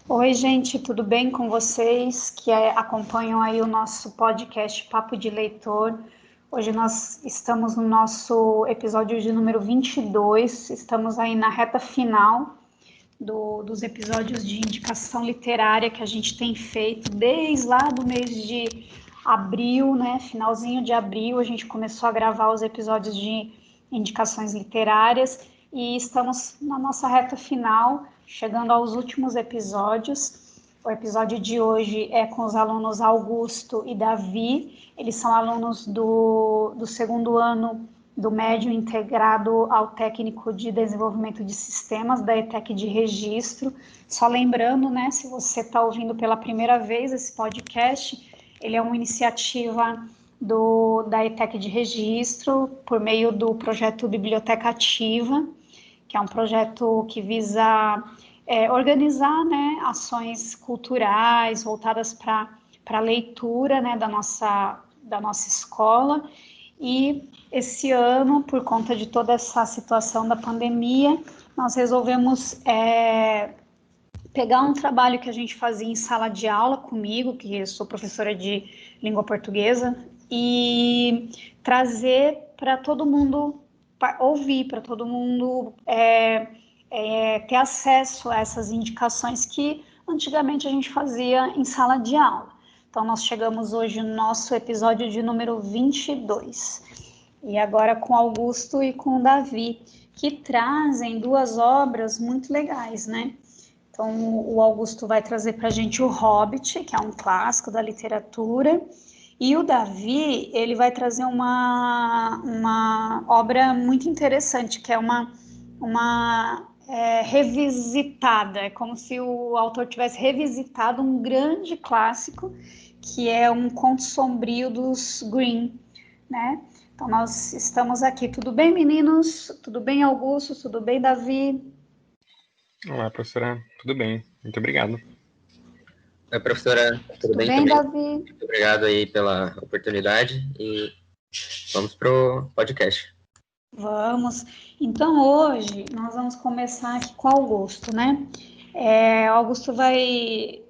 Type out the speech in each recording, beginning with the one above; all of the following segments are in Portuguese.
Oi, gente, tudo bem com vocês que acompanham aí o nosso podcast Papo de Leitor? Hoje nós estamos no nosso episódio de número 22, estamos aí na reta final dos episódios de indicação literária que a gente tem feito desde lá do mês de abril, né? Finalzinho de abril, a gente começou a gravar os episódios de indicações literárias e estamos na nossa reta final, chegando aos últimos episódios. O episódio de hoje é com os alunos Augusto e Davi. Eles são alunos do segundo ano do médio integrado ao técnico de desenvolvimento de sistemas da ETEC de Registro. Só lembrando, né, se você está ouvindo pela primeira vez esse podcast, ele é uma iniciativa da ETEC de Registro por meio do projeto Biblioteca Ativa, que é um projeto que visa organizar, né, ações culturais voltadas para a leitura, né, da nossa escola. E esse ano, por conta de toda essa situação da pandemia, nós resolvemos pegar um trabalho que a gente fazia em sala de aula comigo, que eu sou professora de língua portuguesa, e trazer para todo mundo ouvir, para todo mundo ter acesso a essas indicações que antigamente a gente fazia em sala de aula. Então, nós chegamos hoje no nosso episódio de número 22. E agora com Augusto e com Davi, que trazem duas obras muito legais, né? Então, o Augusto vai trazer para a gente o Hobbit, que é um clássico da literatura, e o Davi, ele vai trazer uma obra muito interessante, que é uma revisitada, é como se o autor tivesse revisitado um grande clássico, que é um conto sombrio dos Grimm, né? Então, nós estamos aqui. Tudo bem, meninos? Tudo bem, Augusto? Tudo bem, Davi? Olá, professora. Tudo bem? Muito obrigado. Oi, professora. Tudo Tudo bem bem, também? Davi? Muito obrigado aí pela oportunidade e vamos pro podcast. Vamos. Então, hoje nós vamos começar aqui com Augusto, né? Augusto vai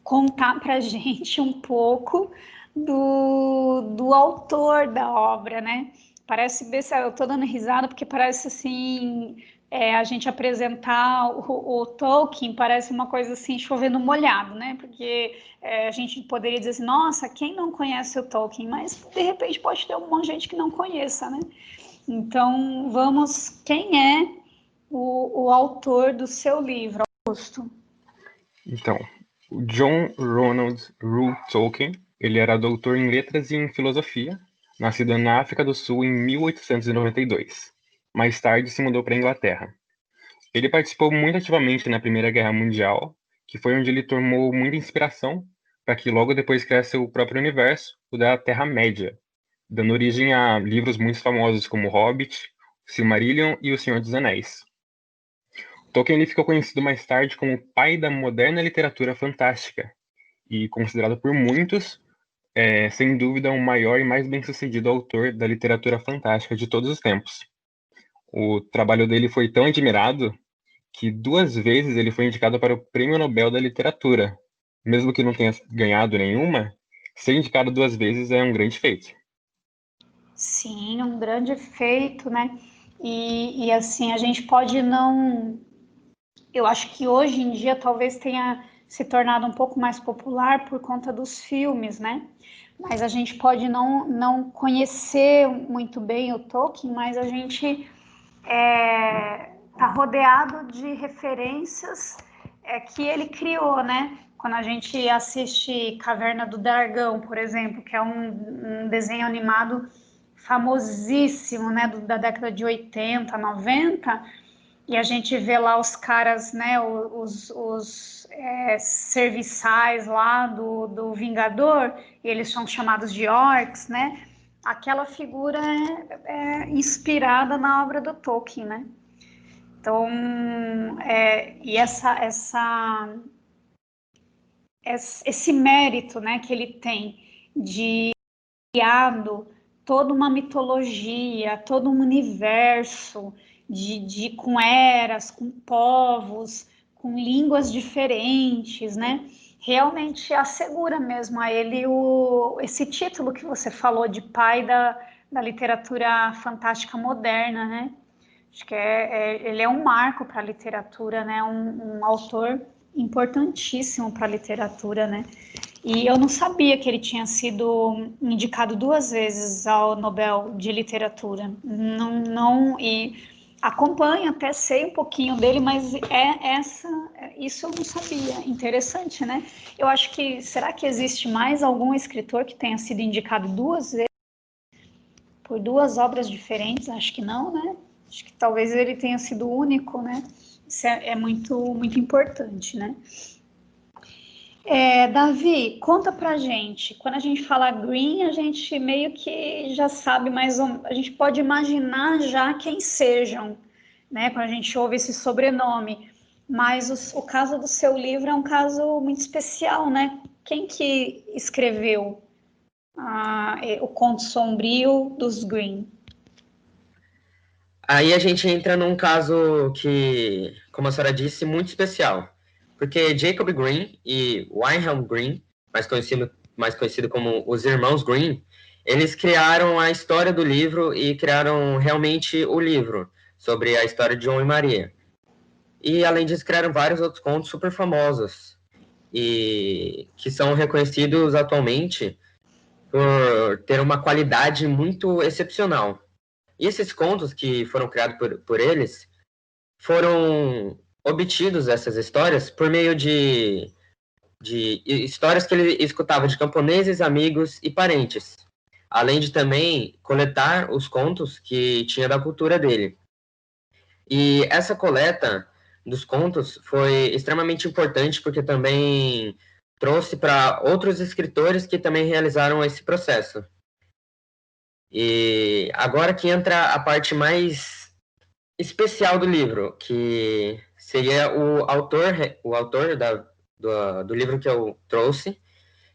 contar para a gente um pouco do autor da obra, né? Parece, eu estou dando risada porque parece assim, a gente apresentar o Tolkien parece uma coisa assim, chovendo molhado, né? Porque a gente poderia dizer assim, nossa, quem não conhece o Tolkien? Mas de repente pode ter um monte de gente que não conheça, né? Então, quem é o autor do seu livro, Augusto? Então, o John Ronald Reuel Tolkien, ele era doutor em letras e em filosofia, nascido na África do Sul em 1892. Mais tarde se mudou para a Inglaterra. Ele participou muito ativamente na Primeira Guerra Mundial, que foi onde ele tomou muita inspiração para que logo depois criasse seu próprio universo, o da Terra-média, dando origem a livros muito famosos como Hobbit, Silmarillion e O Senhor dos Anéis. Tolkien ele ficou conhecido mais tarde como o pai da moderna literatura fantástica e considerado por muitos, sem dúvida, o maior e mais bem-sucedido autor da literatura fantástica de todos os tempos. O trabalho dele foi tão admirado que 2 vezes ele foi indicado para o Prêmio Nobel da Literatura. Mesmo que não tenha ganhado nenhuma, ser indicado 2 vezes é um grande feito. Sim, um grande feito, né? E assim, a gente pode não. Eu acho que hoje em dia talvez tenha se tornado um pouco mais popular por conta dos filmes, né? Mas a gente pode não conhecer muito bem o Tolkien, mas a gente está rodeado de referências que ele criou, né? Quando a gente assiste Caverna do Dragão, por exemplo, que é um desenho animado famosíssimo, né, da década de 80, 90, e a gente vê lá os caras, né, os serviçais lá do Vingador, e eles são chamados de orcs, né? Aquela figura é inspirada na obra do Tolkien, né? Então, e esse mérito, né, que ele tem de criado toda uma mitologia, todo um universo com eras, com povos, com línguas diferentes, né? Realmente assegura mesmo a ele esse título que você falou de pai da literatura fantástica moderna, né? Acho que ele é um marco para a literatura, né? Um autor importantíssimo para a literatura, né? E eu não sabia que ele tinha sido indicado 2 vezes ao Nobel de Literatura. Não, e acompanho, até sei um pouquinho dele, mas isso eu não sabia. Interessante, né? Eu acho que, será que existe mais algum escritor que tenha sido indicado 2 vezes por 2 obras diferentes? Acho que não, né? Acho que talvez ele tenha sido o único, né? Isso é muito, muito importante, né? Davi, conta pra gente. Quando a gente fala Green, a gente meio que já sabe mais a gente pode imaginar já quem sejam, né? Quando a gente ouve esse sobrenome. Mas o caso do seu livro é um caso muito especial, né? Quem que escreveu o Conto Sombrio dos Green? Aí a gente entra num caso que, como a senhora disse, muito especial. Porque Jacob Green e Wilhelm Green, mais conhecido como os Irmãos Green, eles criaram a história do livro e criaram realmente o livro sobre a história de João e Maria. E, além disso, criaram vários outros contos super famosos e que são reconhecidos atualmente por ter uma qualidade muito excepcional. E esses contos que foram criados por eles foram obtidos, essas histórias, por meio de histórias que ele escutava de camponeses, amigos e parentes, além de também coletar os contos que tinha da cultura dele. E essa coleta dos contos foi extremamente importante porque também trouxe para outros escritores que também realizaram esse processo. E agora que entra a parte mais especial do livro, que seria o autor do livro que eu trouxe,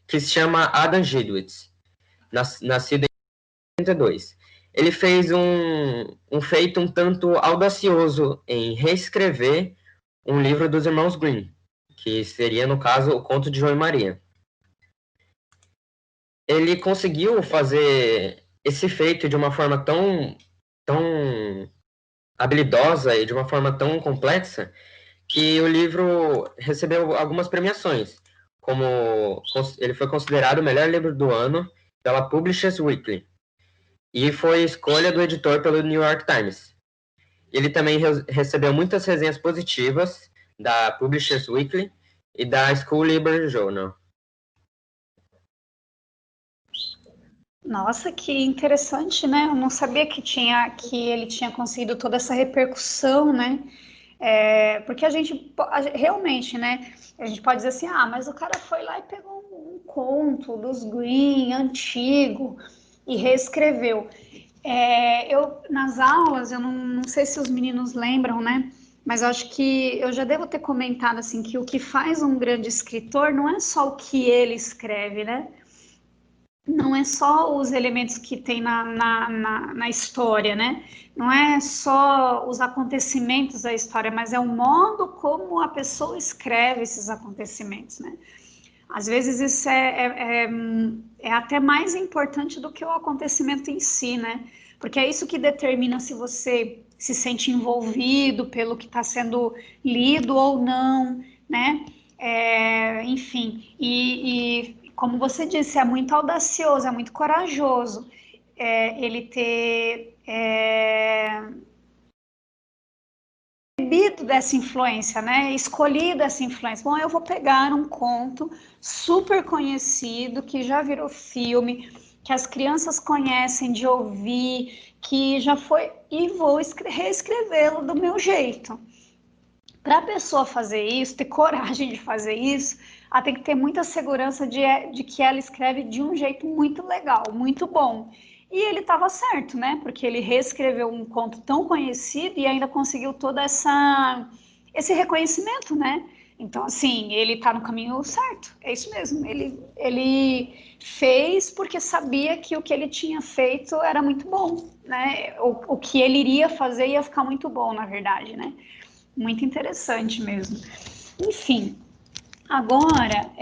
que se chama Adam Gidwitz, nascido em 1982. Ele fez um feito um tanto audacioso em reescrever um livro dos Irmãos Grimm, que seria, no caso, o Conto de João e Maria. Ele conseguiu fazer esse feito de uma forma tão habilidosa e de uma forma tão complexa que o livro recebeu algumas premiações, como ele foi considerado o melhor livro do ano pela Publishers Weekly e foi escolha do editor pelo New York Times. Ele também recebeu muitas resenhas positivas da Publishers Weekly e da School Library Journal. Nossa, que interessante, né? Eu não sabia que ele tinha conseguido toda essa repercussão, né? Porque a gente realmente, né? A gente pode dizer assim, mas o cara foi lá e pegou um conto dos Green antigo e reescreveu. Nas aulas, eu não sei se os meninos lembram, né? Mas eu acho que eu já devo ter comentado assim que o que faz um grande escritor não é só o que ele escreve, né? Não é só os elementos que tem na história, né? Não é só os acontecimentos da história, mas é o modo como a pessoa escreve esses acontecimentos, né? Às vezes isso é até mais importante do que o acontecimento em si, né? Porque é isso que determina se você se sente envolvido pelo que está sendo lido ou não, né? Enfim, e como você disse, é muito audacioso, é muito corajoso ele ter bebido dessa influência, né? Escolhido essa influência. Bom, eu vou pegar um conto super conhecido, que já virou filme, que as crianças conhecem de ouvir, que já foi, e vou reescrevê-lo do meu jeito. Para a pessoa fazer isso, ter coragem de fazer isso, ela tem que ter muita segurança de que ela escreve de um jeito muito legal, muito bom. E ele estava certo, né? Porque ele reescreveu um conto tão conhecido e ainda conseguiu todo esse reconhecimento, né? Então, assim, ele está no caminho certo. É isso mesmo. Ele fez porque sabia que o que ele tinha feito era muito bom, né? O que ele iria fazer ia ficar muito bom, na verdade, né? Muito interessante mesmo. Enfim, agora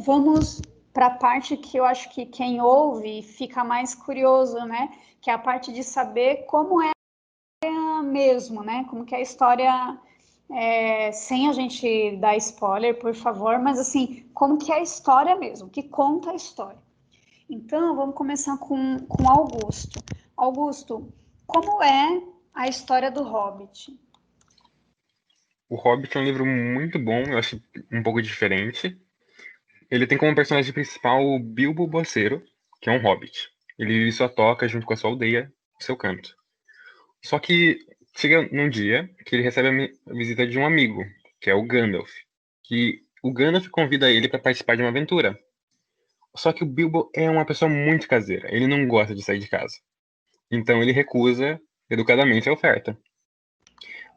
vamos para a parte que eu acho que quem ouve fica mais curioso, né? Que é a parte de saber como é mesmo, né? Como que é a história, sem a gente dar spoiler, por favor, mas assim, como que é a história mesmo, que conta a história. Então, vamos começar com Augusto. Augusto, como é a história do Hobbit? O Hobbit é um livro muito bom, eu acho um pouco diferente. Ele tem como personagem principal o Bilbo Bolseiro, que é um hobbit. Ele vive sua toca junto com a sua aldeia, seu canto. Só que chega num dia que ele recebe a visita de um amigo, que é o Gandalf. Que o Gandalf convida ele para participar de uma aventura. Só que o Bilbo é uma pessoa muito caseira, ele não gosta de sair de casa. Então ele recusa educadamente a oferta.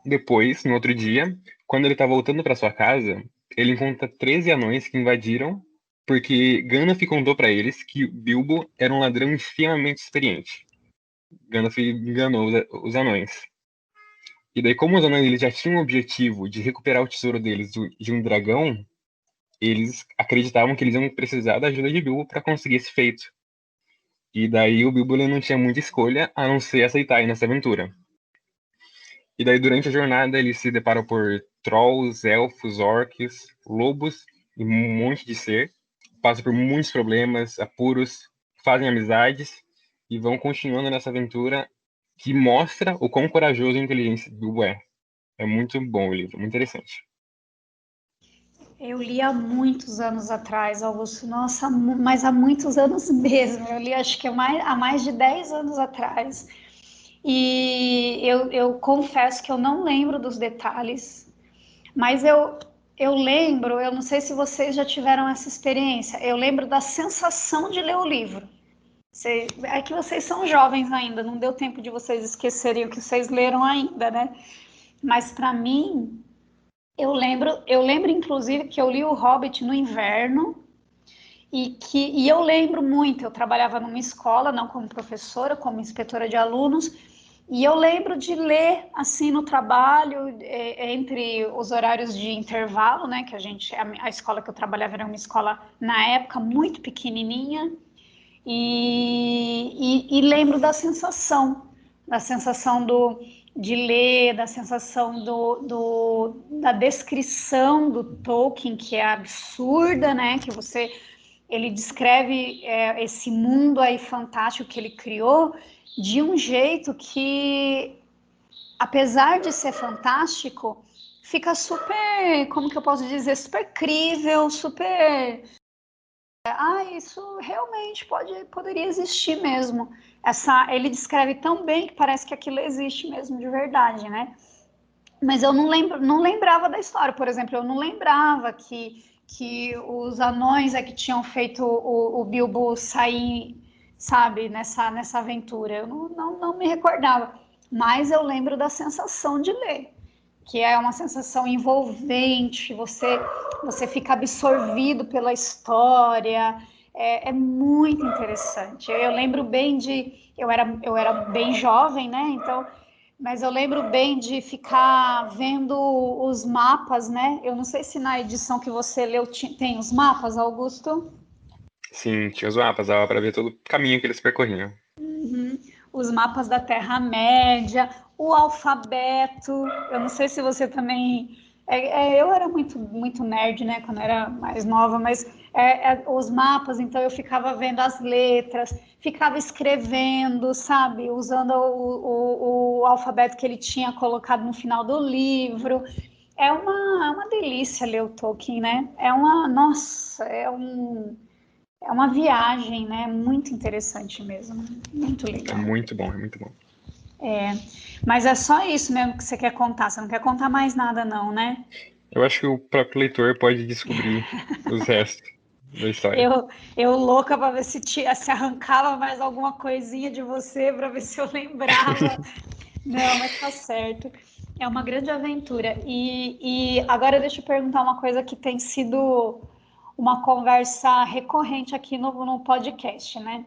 Depois, no outro dia, quando ele tá voltando para sua casa, ele encontra 13 anões que invadiram porque Gandalf contou para eles que Bilbo era um ladrão extremamente experiente. Gandalf enganou os anões. E daí, como os anões eles já tinham o objetivo de recuperar o tesouro deles de um dragão, eles acreditavam que eles iam precisar da ajuda de Bilbo para conseguir esse feito. E daí o Bilbo ele não tinha muita escolha a não ser aceitar ir nessa aventura. E daí, durante a jornada, eles se deparam por trolls, elfos, orcs, lobos e um monte de ser. Passam por muitos problemas, apuros, fazem amizades e vão continuando nessa aventura que mostra o quão corajoso e inteligente Bilbo é. É muito bom o livro, muito interessante. Eu li há muitos anos atrás, Augusto. Nossa, mas há muitos anos mesmo. Eu li acho que há mais de 10 anos atrás. E eu confesso que eu não lembro dos detalhes, mas eu lembro, eu não sei se vocês já tiveram essa experiência, eu lembro da sensação de ler o livro. É que vocês são jovens ainda, não deu tempo de vocês esquecerem o que vocês leram ainda, né? Mas para mim, eu lembro inclusive que eu li o Hobbit no inverno e eu lembro muito, eu trabalhava numa escola, não como professora, como inspetora de alunos, e eu lembro de ler assim no trabalho, entre os horários de intervalo, né? Que a escola que eu trabalhava era uma escola na época muito pequenininha, e lembro da sensação de ler, da sensação da descrição do Tolkien, que é absurda, né? Ele descreve esse mundo aí fantástico que ele criou de um jeito que, apesar de ser fantástico, fica super, como que eu posso dizer, super crível, super... isso realmente poderia existir mesmo. Ele descreve tão bem que parece que aquilo existe mesmo de verdade, né? Mas eu não lembrava da história, por exemplo, eu não lembrava que os anões que tinham feito o Bilbo sair, sabe, nessa aventura. Eu não me recordava, mas eu lembro da sensação de ler, que é uma sensação envolvente, você fica absorvido pela história, é muito interessante. Eu lembro bem eu era bem jovem, né, então... Mas eu lembro bem de ficar vendo os mapas, né? Eu não sei se na edição que você leu tem os mapas, Augusto. Sim, tinha os mapas, dava para ver todo o caminho que eles percorriam. Os mapas da Terra-média, o alfabeto. Eu não sei se você também. Eu era muito nerd, né, quando eu era mais nova, mas os mapas, então eu ficava vendo as letras, ficava escrevendo, sabe, usando o alfabeto que ele tinha colocado no final do livro. É uma delícia ler o Tolkien, né? Nossa, é uma viagem, né? Muito interessante mesmo, muito É legal. muito bom, é muito bom. Mas é só isso mesmo que você quer contar, você não quer contar mais nada não, né? Eu acho que o próprio leitor pode descobrir os restos da história. Eu louca para ver se arrancava mais alguma coisinha de você, para ver se eu lembrava. Não, mas tá certo. É uma grande aventura. E agora deixa eu perguntar uma coisa que tem sido uma conversa recorrente aqui no podcast, né?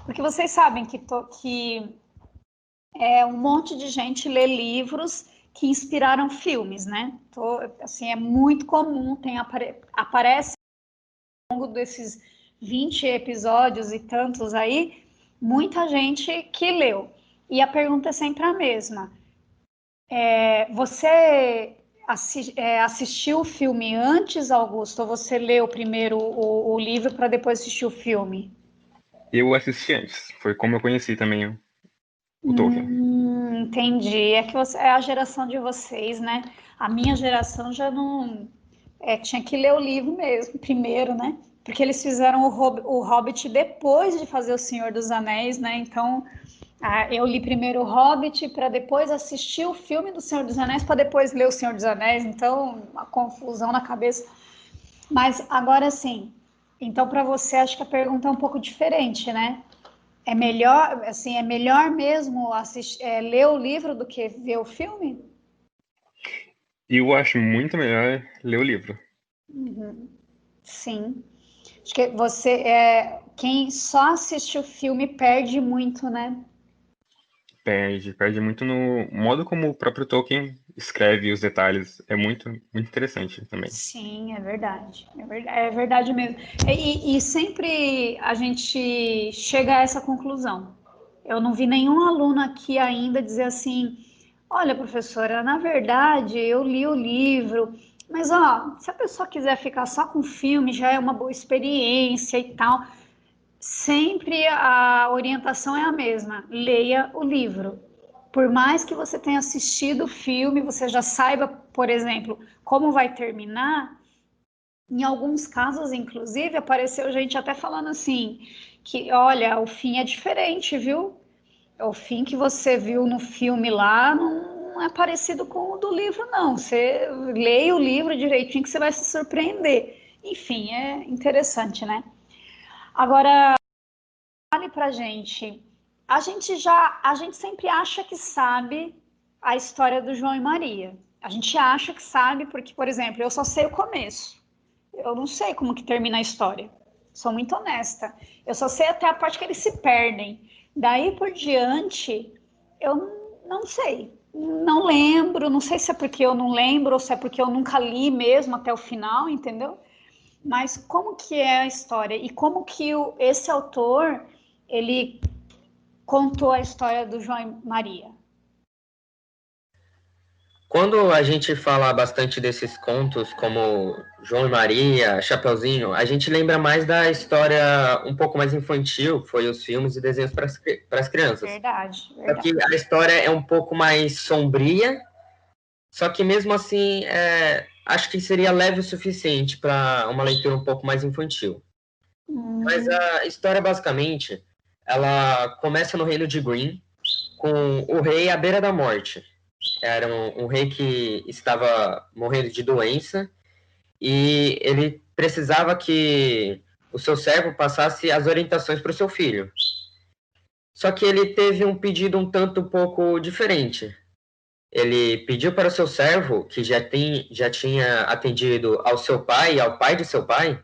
Porque vocês sabem que um monte de gente lê livros que inspiraram filmes, né? Assim, é muito comum, aparece ao longo desses 20 episódios e tantos aí, muita gente que leu. E a pergunta é sempre a mesma. Você assistiu o filme antes, Augusto, ou você leu primeiro o livro para depois assistir o filme? Eu assisti antes. Foi como eu conheci também o Tolkien. Entendi. É que é a geração de vocês, né? A minha geração já não. Tinha que ler o livro mesmo, primeiro, né? Porque eles fizeram o Hobbit depois de fazer O Senhor dos Anéis, né? Então, eu li primeiro o Hobbit para depois assistir o filme do Senhor dos Anéis, para depois ler O Senhor dos Anéis. Então, uma confusão na cabeça. Mas agora sim. Então, para você, acho que a pergunta é um pouco diferente, né? É melhor, assim, é melhor mesmo ler o livro do que ver o filme? E eu acho muito melhor ler o livro. Sim. Acho que quem só assiste o filme perde muito, né? Perde muito no modo como o próprio Tolkien escreve os detalhes. É muito, muito interessante também. Sim, é verdade mesmo. E sempre a gente chega a essa conclusão. Eu não vi nenhum aluno aqui ainda dizer assim: olha, professora, na verdade eu li o livro, mas ó, se a pessoa quiser ficar só com o filme, já é uma boa experiência e tal. Sempre a orientação é a mesma: leia o livro. Por mais que você tenha assistido o filme, você já saiba, por exemplo, como vai terminar. Em alguns casos, inclusive, apareceu gente até falando assim, que olha, o fim é diferente, viu? O fim que você viu no filme lá não é parecido com o do livro, não. Você leia o livro direitinho que você vai se surpreender. Enfim, é interessante, né? Agora, fale pra gente. A gente sempre acha que sabe a história do João e Maria. A gente acha que sabe porque, por exemplo, eu só sei o começo. Eu não sei como que termina a história. Sou muito honesta. Eu só sei até a parte que eles se perdem. Daí por diante, eu não sei. Não lembro, não sei se é porque eu não lembro ou se é porque eu nunca li mesmo até o final, entendeu? Mas como que é a história e como que esse autor ele contou a história do João e Maria? Quando a gente fala bastante desses contos, como João e Maria, Chapeuzinho, a gente lembra mais da história um pouco mais infantil, que foi os filmes e desenhos para as crianças. Verdade, Só que verdade. a história é um pouco mais sombria, só que mesmo assim, acho que seria leve o suficiente para uma leitura um pouco mais infantil. Mas a história, basicamente, ela começa no reino de Green, com o rei à beira da morte. Era um rei que estava morrendo de doença e ele precisava que o seu servo passasse as orientações para o seu filho. Só que ele teve um pedido um tanto pouco diferente. Ele pediu para o seu servo, que já tinha atendido ao seu pai e ao pai de seu pai,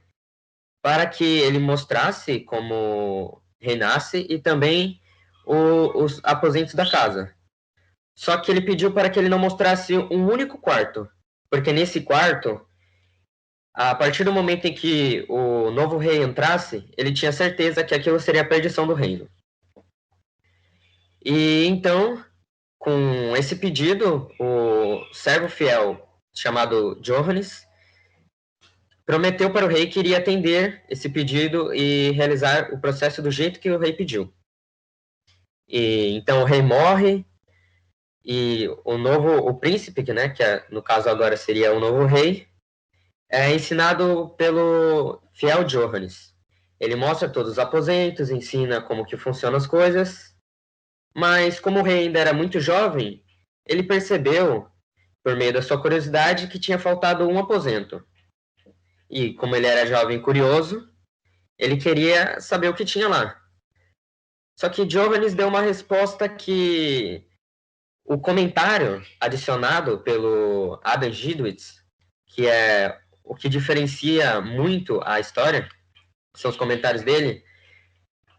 para que ele mostrasse como reinasse e também os aposentos da casa. Só que ele pediu para que ele não mostrasse um único quarto, porque nesse quarto, a partir do momento em que o novo rei entrasse, ele tinha certeza que aquilo seria a perdição do reino. E então, com esse pedido, o servo fiel, chamado Johannes, prometeu para o rei que iria atender esse pedido e realizar o processo do jeito que o rei pediu. E então o rei morre e o príncipe, né, que no caso agora seria o novo rei, é ensinado pelo fiel Johannes. Ele mostra todos os aposentos, ensina como que funcionam as coisas, mas como o rei ainda era muito jovem, ele percebeu, por meio da sua curiosidade, que tinha faltado um aposento. E como ele era jovem e curioso, ele queria saber o que tinha lá. Só que Johannes deu uma resposta que o comentário adicionado pelo Adam Gidwitz, que é o que diferencia muito a história, são os comentários dele,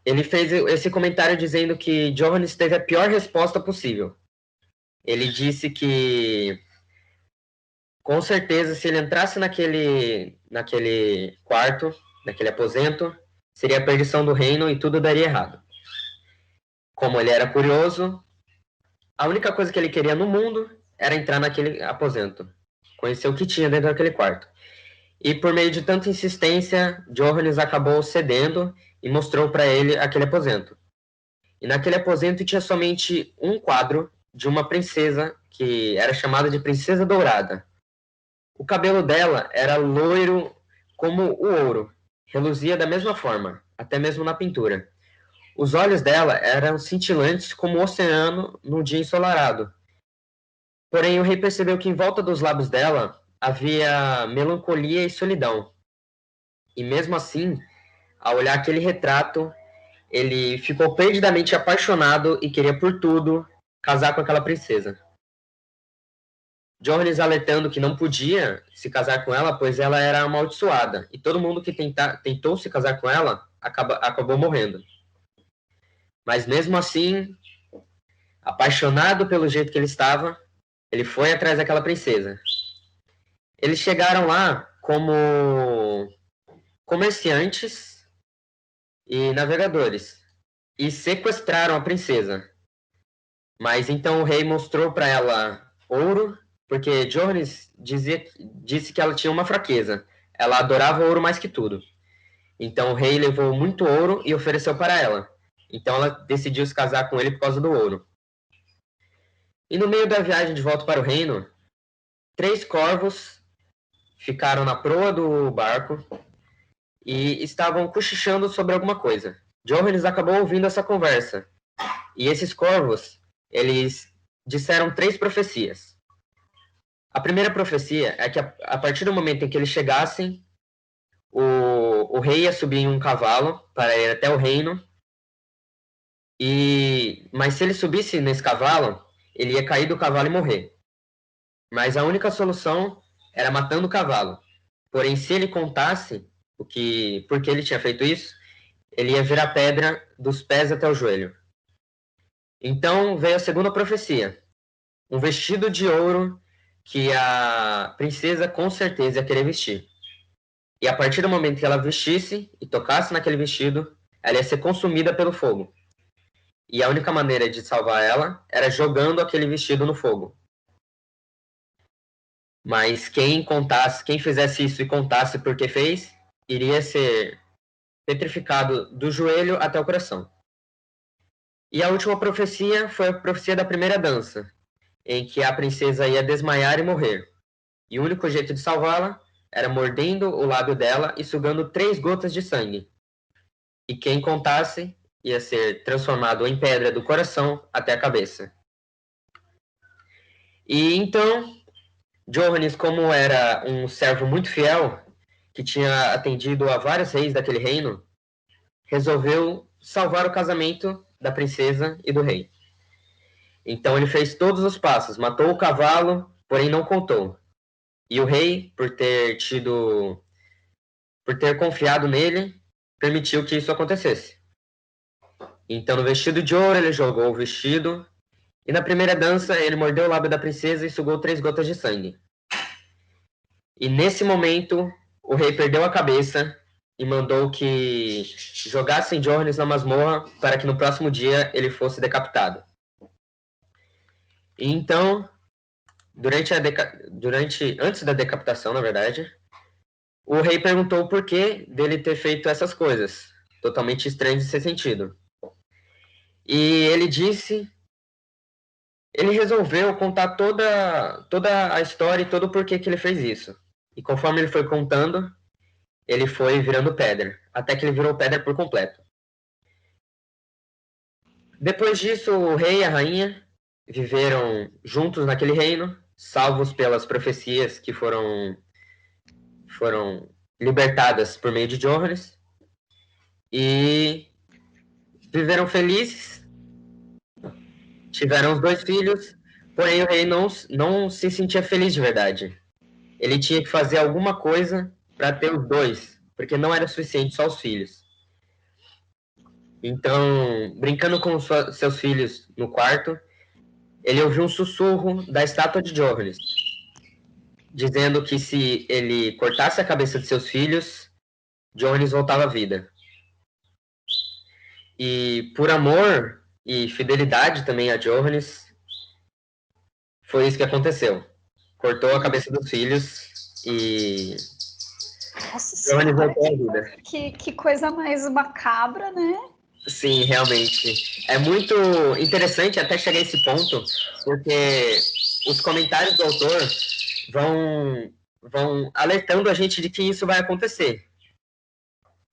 ele fez esse comentário dizendo que Johannes teve a pior resposta possível. ele disse que, com certeza, se ele entrasse naquele quarto, naquele aposento, seria a perdição do reino e tudo daria errado. Como ele era curioso, a única coisa que ele queria no mundo era entrar naquele aposento, conhecer o que tinha dentro daquele quarto. E por meio de tanta insistência, Johannes acabou cedendo e mostrou para ele aquele aposento. E naquele aposento tinha somente um quadro de uma princesa que era chamada de Princesa Dourada. O cabelo dela era loiro como o ouro, reluzia da mesma forma, até mesmo na pintura. Os olhos dela eram cintilantes como o oceano num dia ensolarado. Porém, o rei percebeu que em volta dos lábios dela havia melancolia e solidão. E mesmo assim, ao olhar aquele retrato, ele ficou perdidamente apaixonado e queria por tudo casar com aquela princesa. Johannes alertando que não podia se casar com ela, pois ela era amaldiçoada, e todo mundo que tentou se casar com ela acabou morrendo. Mas mesmo assim, apaixonado pelo jeito que ele estava, ele foi atrás daquela princesa. Eles chegaram lá como comerciantes e navegadores e sequestraram a princesa. Mas então o rei mostrou para ela ouro, porque Johannes disse que ela tinha uma fraqueza. Ela adorava ouro mais que tudo. Então o rei levou muito ouro e ofereceu para ela. Então ela decidiu se casar com ele por causa do ouro. E no meio da viagem de volta para o reino, 3 corvos ficaram na proa do barco e estavam cochichando sobre alguma coisa. Johannes acabou ouvindo essa conversa. E esses corvos, eles disseram 3 profecias. A primeira profecia é que a partir do momento em que eles chegassem, o rei ia subir em um cavalo para ir até o reino. Mas se ele subisse nesse cavalo, ele ia cair do cavalo e morrer. Mas a única solução era matando o cavalo. Porém, se ele contasse por que ele tinha feito isso, ele ia virar pedra dos pés até o joelho. Então veio a segunda profecia. Um vestido de ouro que a princesa com certeza ia querer vestir. E a partir do momento que ela vestisse e tocasse naquele vestido, ela ia ser consumida pelo fogo. E a única maneira de salvar ela era jogando aquele vestido no fogo. Mas quem fizesse isso e contasse por que fez, iria ser petrificado do joelho até o coração. E a última profecia foi a profecia da primeira dança, em que a princesa ia desmaiar e morrer. E o único jeito de salvá-la era mordendo o lábio dela e sugando 3 gotas de sangue. E quem contasse ia ser transformado em pedra do coração até a cabeça. E então, Johannes, como era um servo muito fiel, que tinha atendido a vários reis daquele reino, resolveu salvar o casamento da princesa e do rei. Então ele fez todos os passos, matou o cavalo, porém não contou. E o rei, por ter confiado nele, permitiu que isso acontecesse. Então no vestido de ouro ele jogou o vestido, e na primeira dança ele mordeu o lábio da princesa e sugou 3 gotas de sangue. E nesse momento o rei perdeu a cabeça e mandou que jogassem Johannes na masmorra para que no próximo dia ele fosse decapitado. E então, antes da decapitação, na verdade, o rei perguntou o porquê dele ter feito essas coisas, totalmente estranhas de ser sentido. E ele resolveu contar toda a história e todo o porquê que ele fez isso. E conforme ele foi contando, ele foi virando pedra, até que ele virou pedra por completo. Depois disso, o rei e a rainha viveram juntos naquele reino, salvos pelas profecias que foram libertadas por meio de Johannes, e viveram felizes, tiveram os 2 filhos, porém o rei não se sentia feliz de verdade. Ele tinha que fazer alguma coisa para ter os 2, porque não era suficiente só os filhos. Então, brincando com seus filhos no quarto, ele ouviu um sussurro da estátua de Johannes, dizendo que se ele cortasse a cabeça de seus filhos, Johannes voltava à vida. E por amor e fidelidade também a Johannes, foi isso que aconteceu. Cortou a cabeça dos filhos e Nossa Johannes senhora, voltou à vida. que coisa mais macabra, né? Sim, realmente. É muito interessante até chegar a esse ponto, porque os comentários do autor vão alertando a gente de que isso vai acontecer.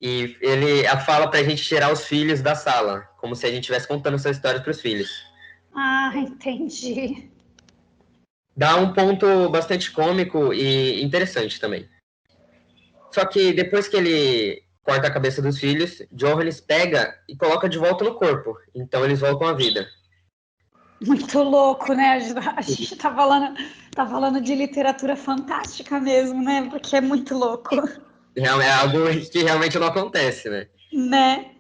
E ele fala pra gente tirar os filhos da sala, como se a gente estivesse contando essa história pros filhos. Ah, entendi. Dá um ponto bastante cômico e interessante também. Só que depois que ele corta a cabeça dos filhos, Johannes pega e coloca de volta no corpo. Então eles voltam à vida. Muito louco, né? A gente tá falando de literatura fantástica mesmo, né? Porque é muito louco, É algo que realmente não acontece, né? né?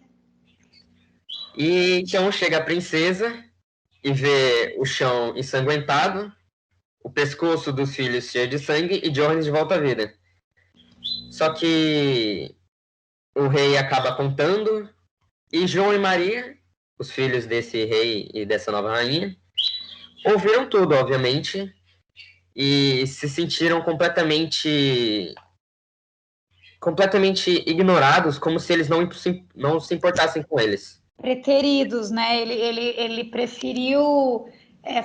E então chega a princesa e vê o chão ensanguentado, o pescoço dos filhos cheio de sangue e Johannes de volta à vida. Só que o rei acaba contando e João e Maria, os filhos desse rei e dessa nova rainha, ouviram tudo, obviamente, e se sentiram completamente ignorados, como se eles não se importassem com eles. Preteridos, né? Ele preferiu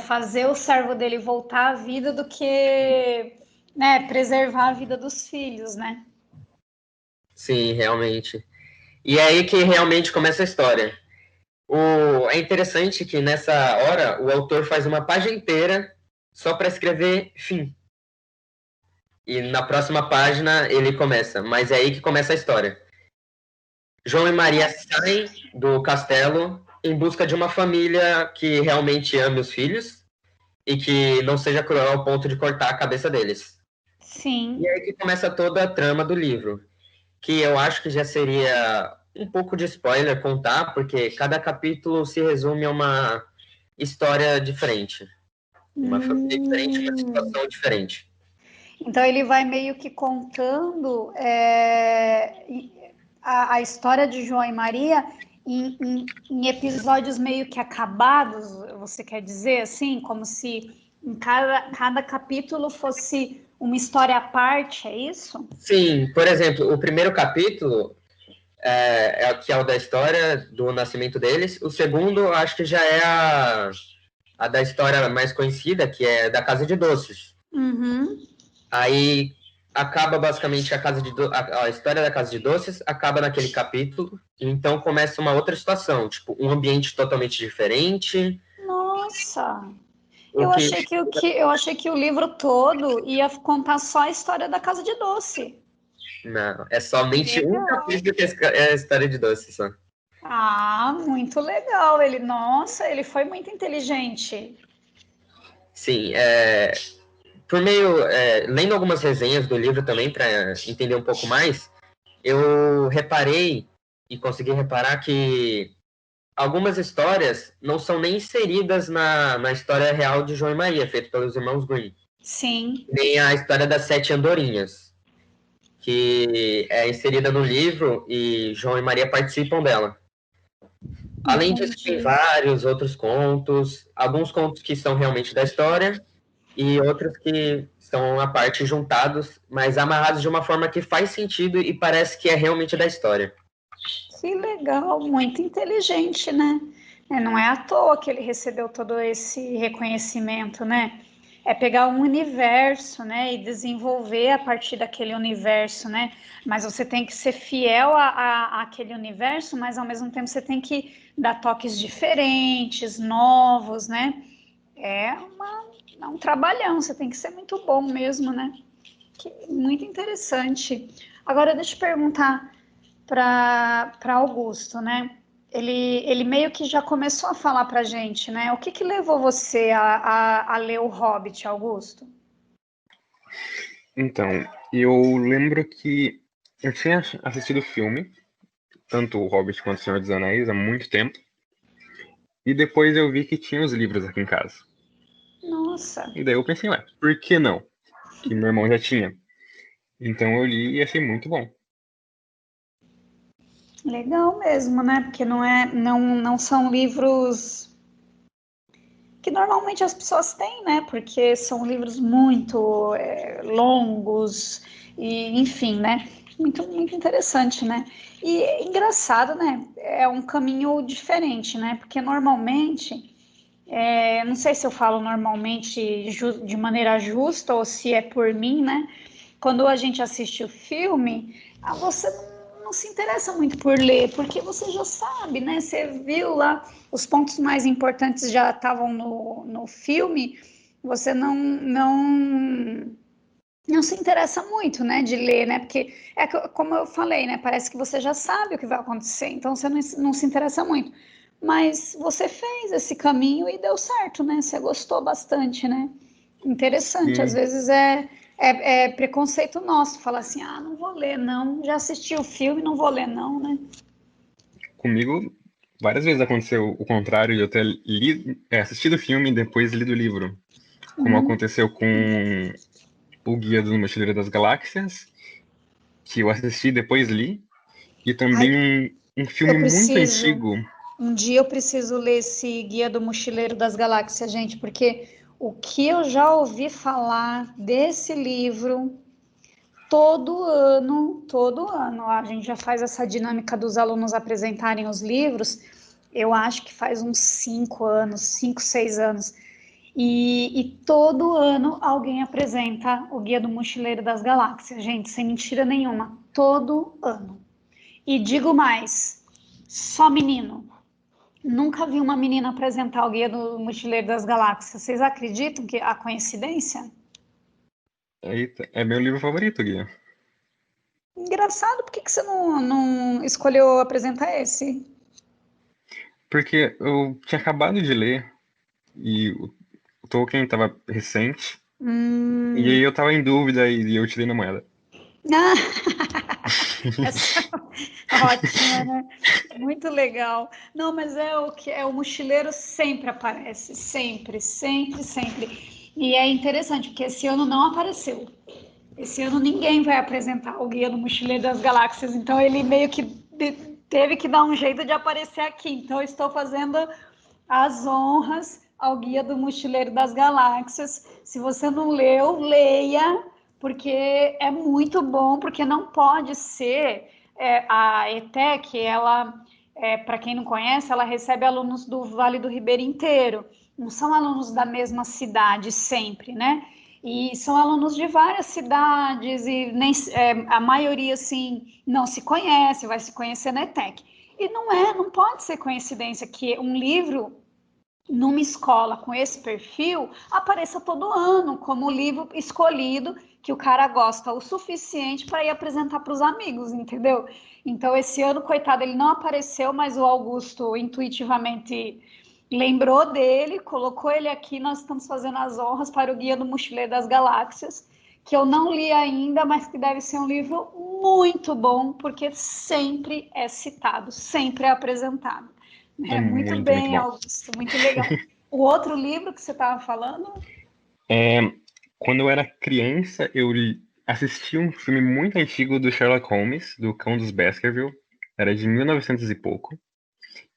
fazer o servo dele voltar à vida do que, né, preservar a vida dos filhos, né? Sim, realmente. E é aí que realmente começa a história. É interessante que nessa hora o autor faz uma página inteira só para escrever fim. E na próxima página ele começa, mas é aí que começa a história. João e Maria saem do castelo em busca de uma família que realmente ame os filhos e que não seja cruel ao ponto de cortar a cabeça deles. Sim. E é aí que começa toda a trama do livro, que eu acho que já seria um pouco de spoiler contar, porque cada capítulo se resume a uma história diferente. Uma família diferente, uma situação diferente. Então ele vai meio que contando a história de João e Maria em episódios meio que acabados, você quer dizer assim? Como se em cada capítulo fosse uma história à parte, é isso? Sim, por exemplo, o primeiro capítulo que é o da história do nascimento deles. O segundo, acho que já é a da história mais conhecida, que é da Casa de Doces. Uhum. Aí acaba basicamente a história da Casa de Doces acaba naquele capítulo, e então começa uma outra situação, tipo, um ambiente totalmente diferente. Nossa, O eu que achei que o livro todo ia contar só a história da Casa de Doce. não, é somente um Legal. capítulo que é a história de Doces só. Ah, muito legal. Ele foi muito inteligente. Sim, por meio, lendo algumas resenhas do livro também para entender um pouco mais, eu reparei e consegui reparar que algumas histórias não são nem inseridas na história real de João e Maria, feita pelos irmãos Grimm. Sim. Nem a história das Sete Andorinhas, que é inserida no livro e João e Maria participam dela. Além disso, tem Entendi. vários outros contos, alguns contos que são realmente da história e outros que são à parte juntados, mas amarrados de uma forma que faz sentido e parece que é realmente da história. Que legal, muito inteligente, né? Não é à toa que ele recebeu todo esse reconhecimento, né? É pegar um universo, né, e desenvolver a partir daquele universo, né? Mas você tem que ser fiel àquele universo, mas ao mesmo tempo você tem que dar toques diferentes, novos, né? É um trabalhão, você tem que ser muito bom mesmo, né? Muito interessante. Agora, deixa eu perguntar para Augusto, né? Ele meio que já começou a falar para a gente, né? O que levou você a ler o Hobbit, Augusto? Então, eu lembro que eu tinha assistido o filme, tanto o Hobbit quanto o Senhor dos Anéis, há muito tempo. E depois eu vi que tinha os livros aqui em casa. Nossa. E daí eu pensei, ué, por que não? Que meu irmão já tinha. Então eu li e achei muito bom. Legal mesmo, né? Porque não são livros que normalmente as pessoas têm, né? Porque são livros muito longos e, enfim, né? Muito interessante, né? E é engraçado, né? É um caminho diferente, né? Porque normalmente, não sei se eu falo normalmente de maneira justa ou se é por mim, né? Quando a gente assiste o filme, você não se interessa muito por ler, porque você já sabe, né? Você viu lá, os pontos mais importantes já estavam no filme, você não se interessa muito, né, de ler, né? Porque como eu falei, né? Parece que você já sabe o que vai acontecer, então você não se interessa muito. Mas você fez esse caminho e deu certo, né? Você gostou bastante, né? Interessante. Às Sim, vezes é preconceito nosso, falar assim, não vou ler, não. Já assisti o filme, não vou ler, não, né? comigo várias vezes aconteceu o contrário de eu ter assistido o filme e depois lido o livro. Como Uhum. aconteceu com o Guia do Mochileiro das Galáxias, que eu assisti e depois li, e Ai, também um eu filme muito preciso. antigo. Um dia eu preciso ler esse Guia do Mochileiro das Galáxias, gente, porque o que eu já ouvi falar desse livro todo ano, a gente já faz essa dinâmica dos alunos apresentarem os livros, eu acho que faz uns 5 anos, 5, 6 anos. E todo ano alguém apresenta o Guia do Mochileiro das Galáxias, gente, sem mentira nenhuma, todo ano. E digo mais, só menino. Nunca vi uma menina apresentar o Guia do Mochileiro das Galáxias. Vocês acreditam que a coincidência? Eita, é meu livro favorito, Guia. Engraçado, por que você não escolheu apresentar esse? Porque eu tinha acabado de ler e o Tolkien estava recente, e aí Hum, eu tava em dúvida e eu tirei na moeda. ah, essa ótima, né? Muito legal. Não, mas é o que é o mochileiro sempre aparece, sempre, sempre, sempre. E é interessante porque esse ano não apareceu. Esse ano ninguém vai apresentar o Guia do Mochileiro das Galáxias, então ele meio que teve que dar um jeito de aparecer aqui. Então eu estou fazendo as honras ao Guia do Mochileiro das Galáxias. Se você não leu, leia, porque é muito bom, porque não pode ser a ETEC, ela, para quem não conhece, ela recebe alunos do Vale do Ribeira inteiro. Não são alunos da mesma cidade sempre, né? E são alunos de várias cidades e nem, a maioria assim não se conhece, vai se conhecer na ETEC. E não pode ser coincidência que um livro numa escola com esse perfil apareça todo ano como o livro escolhido que o cara gosta o suficiente para ir apresentar para os amigos, entendeu? Então esse ano, coitado, ele não apareceu, mas o Augusto intuitivamente lembrou dele, colocou ele aqui. Nós estamos fazendo as honras para o Guia do Mochileiro das Galáxias, que eu não li ainda, mas que deve ser um livro muito bom, porque sempre é citado, sempre é apresentado. É Muito muito, muito bem, bom. Augusto, muito legal. O outro livro que você estava falando? É, quando eu era criança, assisti um filme muito antigo do Sherlock Holmes, do Cão dos Baskerville. Era de 1900 e pouco.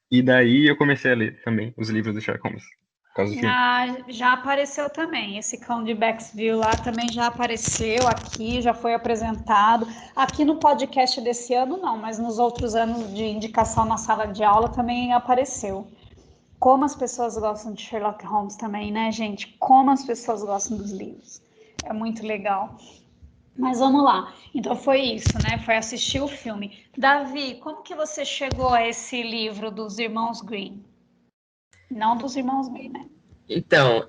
E daí eu comecei a ler também os livros do Sherlock Holmes, por causa do filme. Já apareceu também. Esse Cão de Baskerville lá também já apareceu aqui, já foi apresentado. Aqui no podcast desse ano, não, mas nos outros anos de indicação na sala de aula também apareceu. Como as pessoas gostam de Sherlock Holmes também, né, gente? Como as pessoas gostam dos livros. É muito legal. Mas vamos lá. Então foi isso, né? Foi assistir o filme. Davi, como que você chegou a esse livro dos Irmãos Green? Não dos Irmãos Green, né? Então,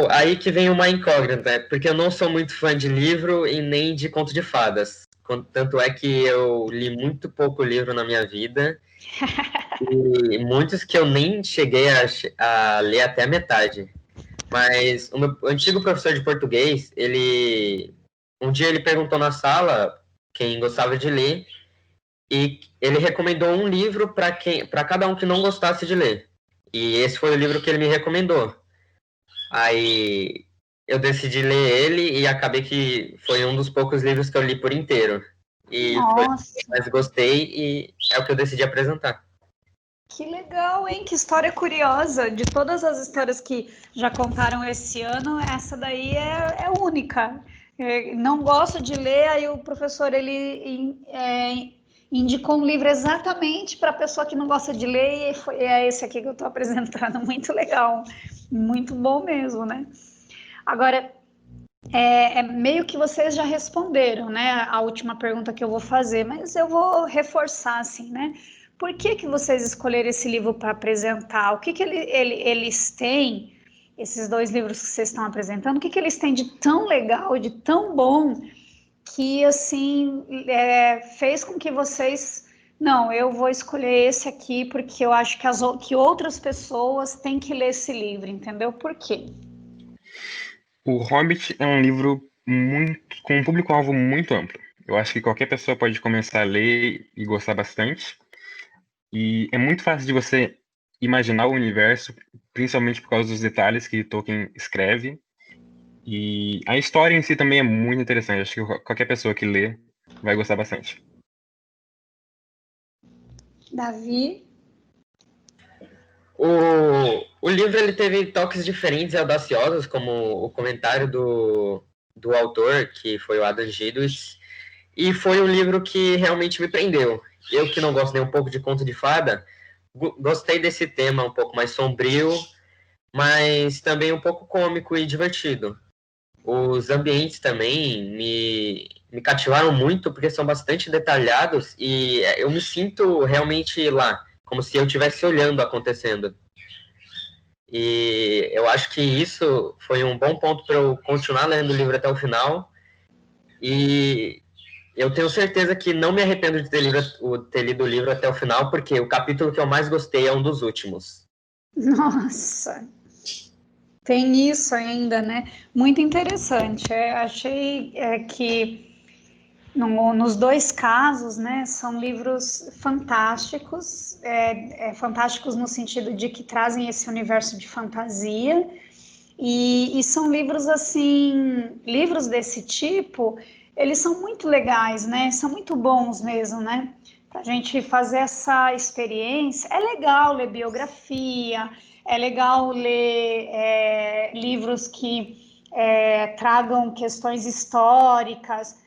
aí que vem uma incógnita, né? Porque eu não sou muito fã de livro e nem de conto de fadas. Tanto é que eu li muito pouco livro na minha vida e muitos que eu nem cheguei a ler até a metade. Mas o meu antigo professor de português, um dia ele perguntou na sala quem gostava de ler e ele recomendou um livro para cada um que não gostasse de ler. E esse foi o livro que ele me recomendou. Aí eu decidi ler ele e acabei que foi um dos poucos livros que eu li por inteiro. E foi o que eu Nossa, mais gostei e é o que eu decidi apresentar. que legal, hein? Que história curiosa. De todas as histórias que já contaram esse ano, essa daí é única. Não gosto de ler, aí o professor indicou um livro exatamente para a pessoa que não gosta de ler, e é esse aqui que eu estou apresentando. Muito legal, muito bom mesmo, né? Agora, meio que vocês já responderam, né? A última pergunta que eu vou fazer, mas eu vou reforçar assim, né? Por que vocês escolheram esse livro para apresentar? O que eles têm, esses dois livros que vocês estão apresentando, o que eles têm de tão legal, de tão bom, que assim fez com que vocês. Não, eu vou escolher esse aqui porque eu acho que outras pessoas têm que ler esse livro, entendeu? Por quê? O Hobbit é um livro com um público-alvo muito amplo. Eu acho que qualquer pessoa pode começar a ler e gostar bastante. E é muito fácil de você imaginar o universo, principalmente por causa dos detalhes que Tolkien escreve. E a história em si também é muito interessante. Acho que qualquer pessoa que lê vai gostar bastante. Davi? O livro ele teve toques diferentes e audaciosos, como o comentário do autor, que foi o Adam Gidwitz, e foi um livro que realmente me prendeu. Eu que não gosto nem um pouco de conto de fada, gostei desse tema um pouco mais sombrio, mas também um pouco cômico e divertido. Os ambientes também me cativaram muito, porque são bastante detalhados e eu me sinto realmente lá, como se eu estivesse olhando acontecendo. E eu acho que isso foi um bom ponto para eu continuar lendo o livro até o final. E eu tenho certeza que não me arrependo de ter lido o livro até o final, porque o capítulo que eu mais gostei é um dos últimos. Nossa, tem isso ainda, né? Muito interessante. Achei que nos dois casos, né, são livros fantásticos, fantásticos no sentido de que trazem esse universo de fantasia, e são livros assim, livros desse tipo, eles são muito legais, né? São muito bons mesmo, né? Para a gente fazer essa experiência, é legal ler biografia, é legal ler livros que tragam questões históricas,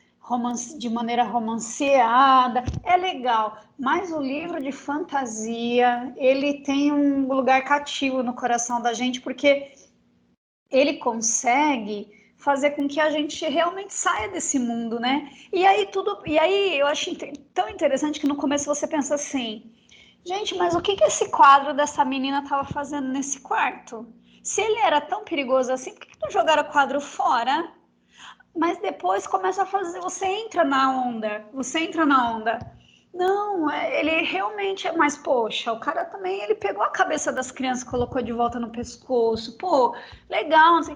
de maneira romanceada, é legal, mas o livro de fantasia, ele tem um lugar cativo no coração da gente, porque ele consegue fazer com que a gente realmente saia desse mundo, né? E aí eu acho tão interessante que no começo você pensa assim, gente, mas o que esse quadro dessa menina estava fazendo nesse quarto? Se ele era tão perigoso assim, por que não jogaram o quadro fora? Mas depois começa a fazer, você entra na onda. Não, ele realmente é mais, poxa, o cara também, ele pegou a cabeça das crianças, colocou de volta no pescoço, pô, legal, assim,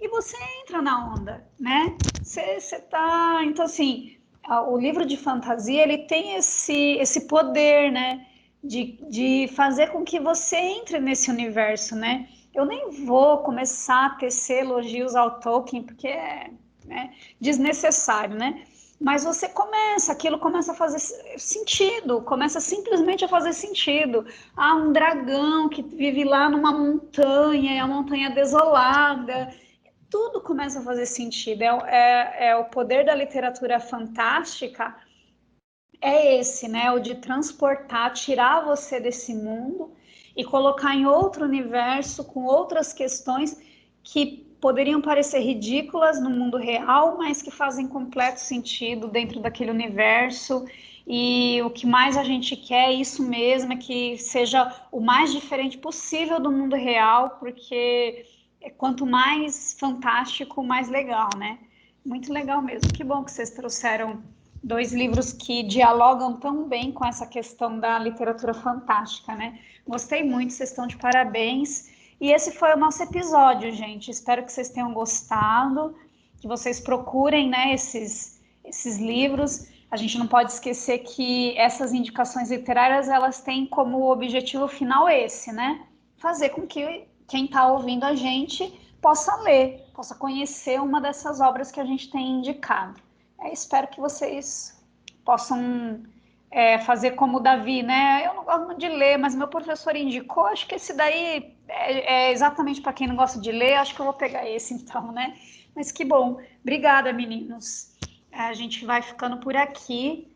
e você entra na onda, né? Você tá, então assim, o livro de fantasia, ele tem esse poder, né, de fazer com que você entre nesse universo, né? Eu nem vou começar a tecer elogios ao Tolkien, porque né, desnecessário, né? Mas aquilo começa a fazer sentido, começa simplesmente a fazer sentido. Ah, um dragão que vive lá numa montanha, é a montanha desolada. Tudo começa a fazer sentido. É o poder da literatura fantástica, é esse, né? O de transportar, tirar você desse mundo e colocar em outro universo com outras questões que poderiam parecer ridículas no mundo real, mas que fazem completo sentido dentro daquele universo. E o que mais a gente quer é isso mesmo, é que seja o mais diferente possível do mundo real, porque quanto mais fantástico, mais legal, né? Muito legal mesmo. Que bom que vocês trouxeram dois livros que dialogam tão bem com essa questão da literatura fantástica, né? Gostei muito, vocês estão de parabéns. E esse foi o nosso episódio, gente. Espero que vocês tenham gostado, que vocês procurem, né, esses livros. A gente não pode esquecer que essas indicações literárias, elas têm como objetivo final esse, né? Fazer com que quem está ouvindo a gente possa ler, possa conhecer uma dessas obras que a gente tem indicado. Espero que vocês possam fazer como o Davi, né? Eu não gosto muito de ler, mas meu professor indicou, acho que esse daí é exatamente para quem não gosta de ler, acho que eu vou pegar esse então, né? Mas que bom. Obrigada, meninos. A gente vai ficando por aqui.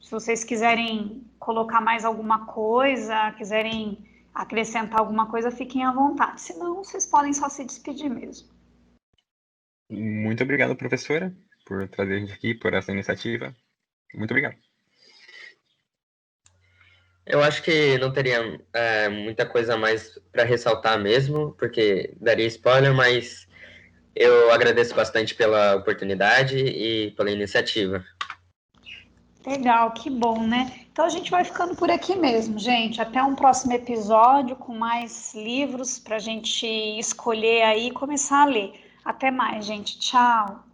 Se vocês quiserem colocar mais alguma coisa, quiserem acrescentar alguma coisa, fiquem à vontade. Se não, vocês podem só se despedir mesmo. Muito obrigado, professora, por trazer a gente aqui, por essa iniciativa. Muito obrigado. Eu acho que não teria muita coisa mais para ressaltar mesmo, porque daria spoiler, mas eu agradeço bastante pela oportunidade e pela iniciativa. Legal, que bom, né? Então a gente vai ficando por aqui mesmo, gente. Até um próximo episódio com mais livros para a gente escolher aí e começar a ler. Até mais, gente. Tchau.